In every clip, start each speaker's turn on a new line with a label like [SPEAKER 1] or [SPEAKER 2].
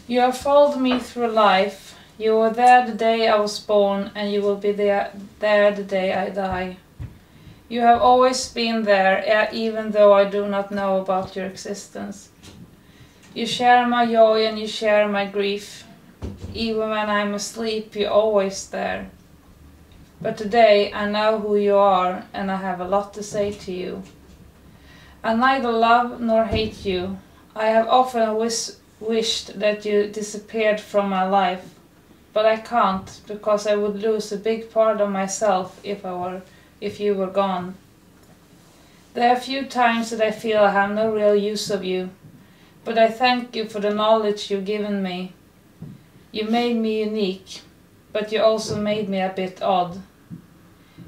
[SPEAKER 1] You have followed me through life. You were there the day I was born, and you will be there the day I die. You have always been there, even though I do not know about your existence. You share my joy and you share my grief. Even when I'm asleep, you're always there. But today I know who you are, and I have a lot to say to you. I neither love nor hate you. I have often wished that you disappeared from my life, but I can't, because I would lose a big part of myself if you were gone. There are few times that I feel I have no real use of you, but I thank you for the knowledge you've given me. You made me unique, but you also made me a bit odd.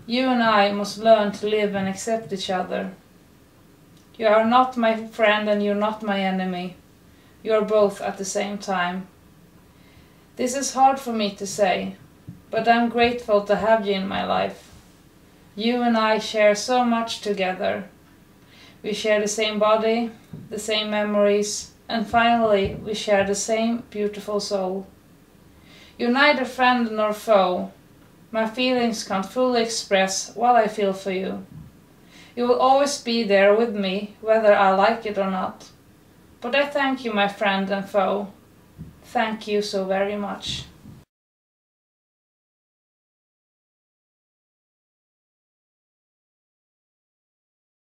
[SPEAKER 1] You and I must learn to live and accept each other. You are not my friend and you're not my enemy. You are both at the same time. This is hard for me to say, but I'm grateful to have you in my life. You and I share so much together. We share the same body, the same memories, and finally we share the same beautiful soul. You're neither friend nor foe. My feelings can't fully express what I feel for you. You will always be there with me, whether I like it or not. But I thank you, my friend and foe. Thank you so very much.